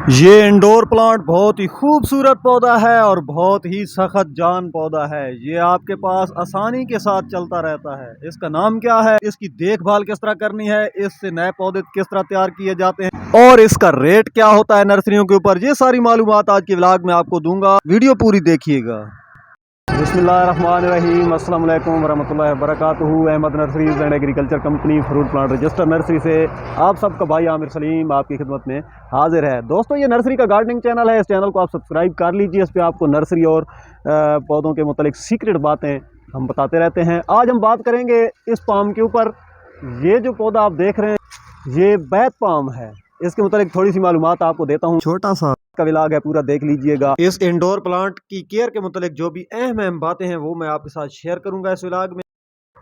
ये indoor plant बहुत ही खूबसूरत पौधा है और बहुत ही सख्त जान पौधा है। ये आपके पास आसानी के साथ चलता रहता है। इसका नाम क्या है, इसकी देखभाल किस तरह करनी है, इससे नए पौधे किस तरह तैयार किए जाते हैं और इसका रेट क्या होता है नर्सरियों के ऊपर, ये सारी मालूमात आज के व्लॉग में आपको दूंगा। वीडियो पूरी देखिएगा। बिस्मिल्लाहिर्रहमानिर्रहीम, अस्सलाम वालेकुम वरहमतुल्लाहि वबरकातुहू। Ahmad nurseries and agriculture company fruit plant register nursery से आप सबका भाई आमिर सलीम आपकी खिदमत में हाजिर है। दोस्तों, ये नर्सरी का गार्डनिंग चैनल है। इस चैनल को आप सब्सक्राइब कर लीजिए। इस पर आपको नर्सरी और पौधों के मुतालिक सीक्रेट बातें हम बताते रहते हैं। आज हम बात करेंगे इस पाम के ऊपर। ये जो पौधा आप देख रहे हैं ये बैत पाम है। इसके मुतालिक थोड़ी सी मालूमात आपको देता हूँ। छोटा सा का व्लॉग है, पूरा देख लीजिएगा। इस इंडोर प्लांट की केयर के मुतालिक जो भी अहम बातें हैं वो मैं आपके साथ शेयर करूंगा इस व्लॉग में।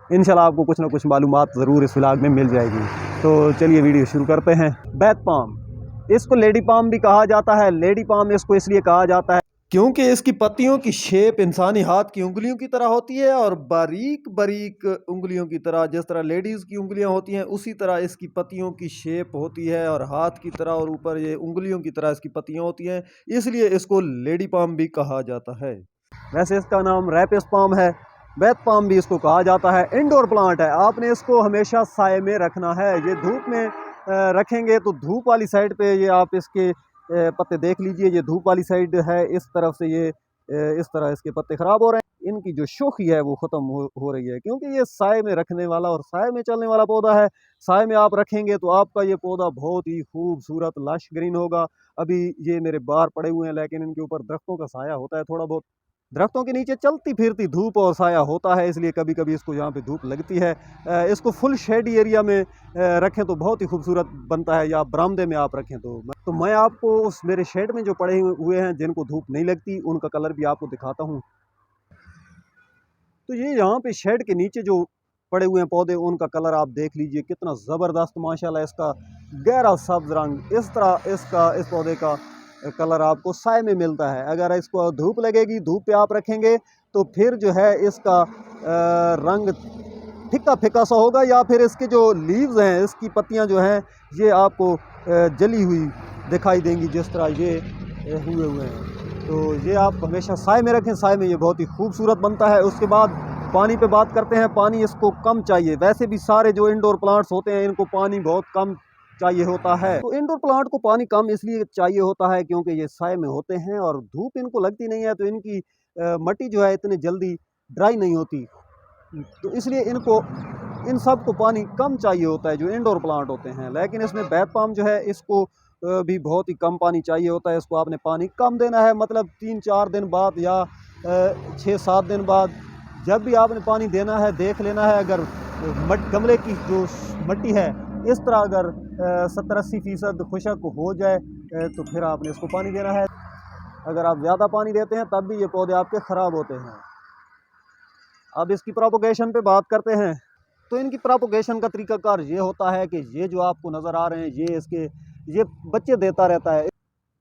इंशाल्लाह आपको कुछ ना कुछ मालूमात ज़रूर इस व्लॉग में मिल जाएगी। तो चलिए वीडियो शुरू करते हैं। बैत पाम, इसको लेडी पाम भी कहा जाता है। लेडी पाम इसको इसलिए कहा जाता है क्योंकि इसकी पत्तियों की शेप इंसानी हाथ की उंगलियों की तरह होती है और बारीक बारीक उंगलियों की तरह। जिस तरह लेडीज़ की उंगलियां होती हैं उसी तरह इसकी पत्तियों की शेप होती है और हाथ की तरह, और ऊपर ये उंगलियों की तरह इसकी पत्तियां होती हैं, इसलिए इसको लेडी पाम भी कहा जाता है। वैसे इसका नाम रैपिस पाम है। बैत पाम भी इसको कहा जाता है। इंडोर प्लांट है, आपने इसको हमेशा साए में रखना है। ये धूप में रखेंगे तो धूप वाली साइड पे ये आप इसके पत्ते देख लीजिए। ये धूप वाली साइड है, इस तरफ से ये इस तरह इसके पत्ते ख़राब हो रहे हैं। इनकी जो शोखी है वो ख़त्म हो रही है क्योंकि ये साए में रखने वाला और साए में चलने वाला पौधा है। साए में आप रखेंगे तो आपका ये पौधा बहुत ही खूबसूरत लश ग्रीन होगा। अभी ये मेरे बाहर पड़े हुए हैं लेकिन इनके ऊपर दरख्तों का साया होता है थोड़ा बहुत। दरख्तों के नीचे चलती फिरती धूप और साया होता है, इसलिए कभी कभी इसको यहाँ पे धूप लगती है। इसको फुल शेडी एरिया में रखें तो बहुत ही खूबसूरत बनता है, या बरामदे में आप रखें तो मैं आपको उस मेरे शेड में जो पड़े हुए हैं जिनको धूप नहीं लगती उनका कलर भी आपको दिखाता हूँ। तो ये यहाँ पे शेड के नीचे जो पड़े हुए हैं पौधे, उनका कलर आप देख लीजिए कितना ज़बरदस्त माशाल्लाह। इसका गहरा सब्ज रंग, इस तरह इस पौधे का कलर आपको साए में मिलता है। अगर इसको धूप लगेगी, धूप पे आप रखेंगे तो फिर जो है इसका रंग फीका फीका सा होगा, या फिर इसके जो लीव्स हैं, इसकी पत्तियां जो हैं ये आपको जली हुई दिखाई देंगी जिस तरह ये हुए हैं। तो ये आप हमेशा साए में रखें, साए में ये बहुत ही खूबसूरत बनता है। उसके बाद पानी पे बात करते हैं। पानी इसको कम चाहिए। वैसे भी सारे जो इंडोर प्लांट्स होते हैं इनको पानी बहुत कम चाहिए होता है। तो इंडोर प्लांट को पानी कम इसलिए चाहिए होता है क्योंकि ये साए में होते हैं और धूप इनको लगती नहीं है, तो इनकी मिट्टी जो है इतनी जल्दी ड्राई नहीं होती। तो इसलिए इनको इन सब को पानी कम चाहिए होता है जो इंडोर प्लांट होते हैं। लेकिन इसमें बैत पाम जो है इसको भी बहुत ही कम पानी चाहिए होता है। इसको आपने पानी कम देना है, मतलब 3-4 दिन बाद या 6-7 दिन बाद जब भी आपने पानी देना है देख लेना है। अगर गमले की जो मिट्टी है इस तरह अगर 70-80% खुशक हो जाए तो फिर आपने इसको पानी देना है। अगर आप ज़्यादा पानी देते हैं तब भी ये पौधे आपके ख़राब होते हैं। अब इसकी प्रोपोगेशन पे बात करते हैं। तो इनकी प्रोपोगेशन का तरीकाकार ये होता है कि ये जो आपको नज़र आ रहे हैं ये बच्चे देता रहता है।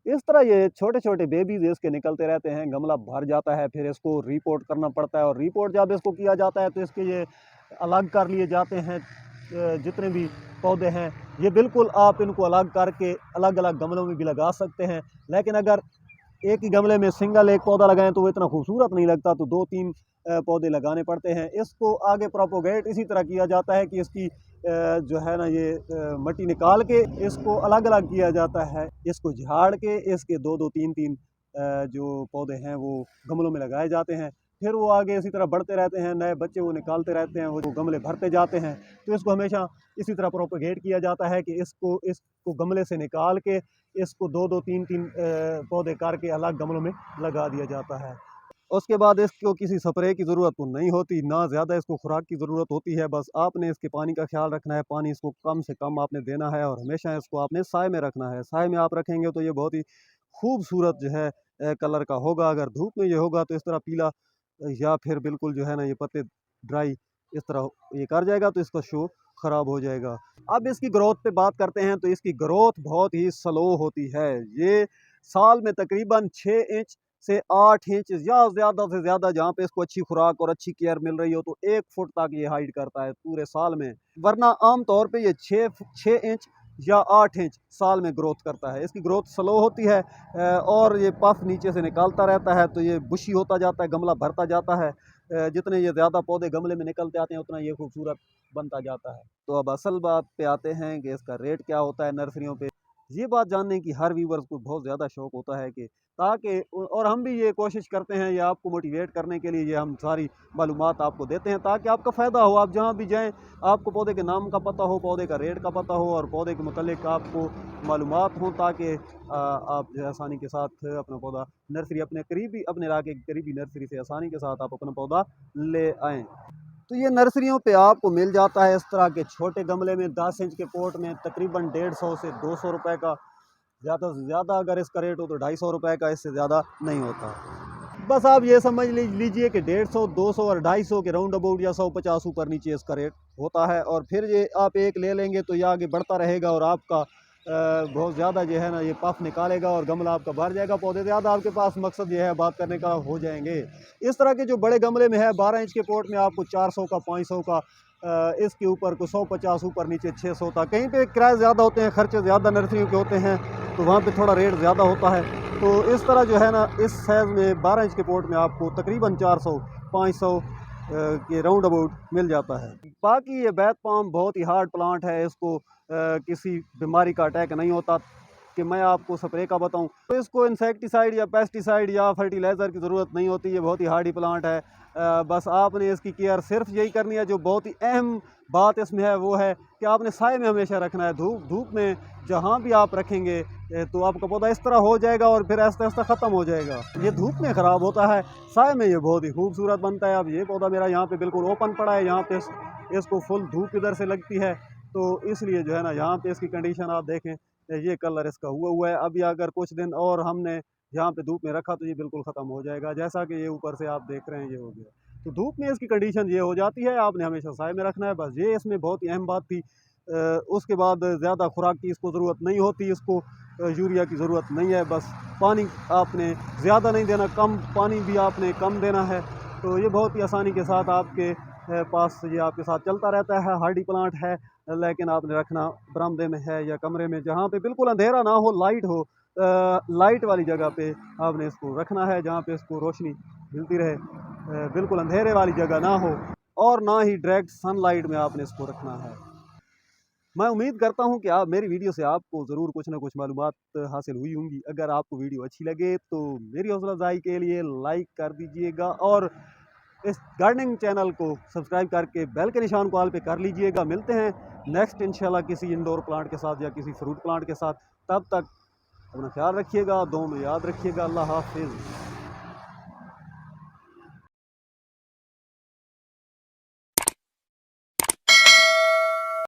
इस तरह ये छोटे छोटे बेबीज इसके निकलते रहते हैं, गमला भर जाता है, फिर इसको रिपोर्ट करना पड़ता है। और रिपोर्ट जब इसको किया जाता है तो इसके ये अलग कर लिए जाते हैं। जितने भी पौधे हैं ये बिल्कुल आप इनको अलग करके अलग अलग गमलों में भी लगा सकते हैं। लेकिन अगर एक ही गमले में सिंगल एक पौधा लगाएं तो वो इतना खूबसूरत नहीं लगता, तो 2-3 पौधे लगाने पड़ते हैं। इसको आगे प्रोपोगेट इसी तरह किया जाता है कि इसकी जो है ना ये मिट्टी निकाल के इसको अलग अलग किया जाता है। इसको झाड़ के इसके 2-2 3-3 जो पौधे हैं वो गमलों में लगाए जाते हैं। फिर वो आगे इसी तरह बढ़ते रहते हैं, नए बच्चे वो निकालते रहते हैं, वो जो गमले भरते जाते हैं। तो इसको हमेशा इसी तरह प्रोपोगेट किया जाता है कि इसको गमले से निकाल के इसको 2-2 3-3 पौधे करके अलग गमलों में लगा दिया जाता है। उसके बाद इसको किसी स्प्रे की ज़रूरत तो नहीं होती, ना ज़्यादा इसको खुराक की ज़रूरत होती है। बस आपने इसके पानी का ख्याल रखना है, पानी इसको कम से कम आपने देना है और हमेशा इसको आपने साए में रखना है। साए में आप रखेंगे तो ये बहुत ही खूबसूरत जो है कलर का होगा। अगर धूप में ये होगा तो इस तरह पीला या फिर बिल्कुल जो है ना ये पत्ते ड्राई इस तरह ये कर जाएगा, तो इसका शो ख़राब हो जाएगा। अब इसकी ग्रोथ पे बात करते हैं। तो इसकी ग्रोथ बहुत ही स्लो होती है। ये साल में तकरीबन 6 इंच से 8 इंच या ज़्यादा से ज़्यादा, जहाँ पे इसको अच्छी खुराक और अच्छी केयर मिल रही हो, तो 1 फुट तक ये हाइट करता है पूरे साल में। वरना आम तौर पे ये 6 इंच या 8 इंच साल में ग्रोथ करता है। इसकी ग्रोथ स्लो होती है और ये पफ नीचे से निकालता रहता है, तो ये बुशी होता जाता है, गमला भरता जाता है। जितने ये ज़्यादा पौधे गमले में निकलते आते हैं उतना ये खूबसूरत बनता जाता है। तो अब असल बात पे आते हैं कि इसका रेट क्या होता है नर्सरियों पे। ये बात जानने की हर व्यूवर्स को बहुत ज़्यादा शौक होता है कि ताकि और हम भी ये कोशिश करते हैं, ये आपको मोटिवेट करने के लिए ये हम सारी मालूमात आपको देते हैं ताकि आपका फ़ायदा हो। आप जहाँ भी जाएँ आपको पौधे के नाम का पता हो, पौधे का रेट का पता हो और पौधे के मुतालिक आपको मालूमात हों, ताकि आप जो है आसानी के साथ अपना पौधा नर्सरी अपने करीबी अपने इलाके की करीबी नर्सरी से आसानी के साथ आप अपना पौधा ले आएँ। तो ये नर्सरियों पे आपको मिल जाता है इस तरह के छोटे गमले में 10 इंच के पॉट में तकरीबन 150 से 200 रुपए का। ज़्यादा से ज़्यादा अगर इसका रेट हो तो 250 रुपए का, इससे ज़्यादा नहीं होता। बस आप ये समझ लीजिए कि 150, 200 और 250 के राउंड अबाउट या 150 ऊपर नीचे इसका रेट होता है। और फिर ये आप एक ले लेंगे तो ये आगे बढ़ता रहेगा और आपका बहुत ज़्यादा जो है ना ये पफ निकालेगा और गमला आपका भर जाएगा। पौधे ज़्यादा आपके पास मकसद ये है बात करने का हो जाएंगे। इस तरह के जो बड़े गमले में है 12 इंच के पॉट में आपको 400 का, 500 का, इसके ऊपर को 150 ऊपर नीचे 600 था। कहीं पे किराए ज़्यादा होते हैं, खर्चे ज़्यादा नर्सरियों के होते हैं, तो वहाँ पे थोड़ा रेट ज़्यादा होता है। तो इस तरह जो है ना इस साइज़ में 12 इंच के पॉट में आपको तकरीबन 400, 500 के राउंड अबाउट मिल जाता है। बाकी ये बैत पाम बहुत ही हार्ड प्लांट है, इसको किसी बीमारी का अटैक नहीं होता कि मैं आपको स्प्रे का बताऊं। तो इसको इंसेक्टिसाइड या पेस्टिसाइड या फर्टिलाइज़र की ज़रूरत नहीं होती, ये बहुत ही हार्डी प्लांट है। बस आपने इसकी केयर सिर्फ यही करनी है। जो बहुत ही अहम बात इसमें है वो है कि आपने साए में हमेशा रखना है। धूप में जहाँ भी आप रखेंगे तो आपका पौधा इस तरह हो जाएगा और फिर आहिस्ता आहिस्ता ख़त्म हो जाएगा। ये धूप में ख़राब होता है, साए में ये बहुत ही खूबसूरत बनता है। अब ये पौधा मेरा यहाँ पे बिल्कुल ओपन पड़ा है, यहाँ पे इसको फुल धूप इधर से लगती है, तो इसलिए जो है ना यहाँ पे इसकी कंडीशन आप देखें, ये कलर इसका हुआ है। अभी अगर कुछ दिन और हमने यहाँ पे धूप में रखा तो ये बिल्कुल ख़त्म हो जाएगा। जैसा कि ये ऊपर से आप देख रहे हैं ये हो गया। तो धूप में इसकी कंडीशन ये हो जाती है, आपने हमेशा साए में रखना है। बस ये इसमें बहुत ही अहम बात थी। उसके बाद ज़्यादा खुराक की इसको ज़रूरत नहीं होती, इसको यूरिया की ज़रूरत नहीं है। बस पानी आपने ज़्यादा नहीं देना, कम पानी भी आपने कम देना है। तो ये बहुत ही आसानी के साथ आपके पास ये आपके साथ चलता रहता है। हार्डी प्लांट है, लेकिन आपने रखना बरामदे में है या कमरे में जहाँ पे बिल्कुल अंधेरा ना हो, लाइट हो। लाइट वाली जगह पे आपने इसको रखना है जहाँ पे इसको रोशनी मिलती रहे। बिल्कुल अंधेरे वाली जगह ना हो और ना ही डायरेक्ट सनलाइट में आपने इसको रखना है। मैं उम्मीद करता हूं कि आप मेरी वीडियो से आपको ज़रूर कुछ ना कुछ मालूमात हासिल हुई होंगी। अगर आपको वीडियो अच्छी लगे तो मेरी हौसला अफजाई के लिए लाइक कर दीजिएगा और इस गार्डनिंग चैनल को सब्सक्राइब करके बेल के निशान को ऑल पे कर लीजिएगा। मिलते हैं नेक्स्ट इंशाल्लाह किसी इंडोर प्लांट के साथ या किसी फ्रूट प्लांट के साथ। तब तक अपना ख्याल रखिएगा, दुआ में याद रखिएगा। अल्लाह हाफिज़।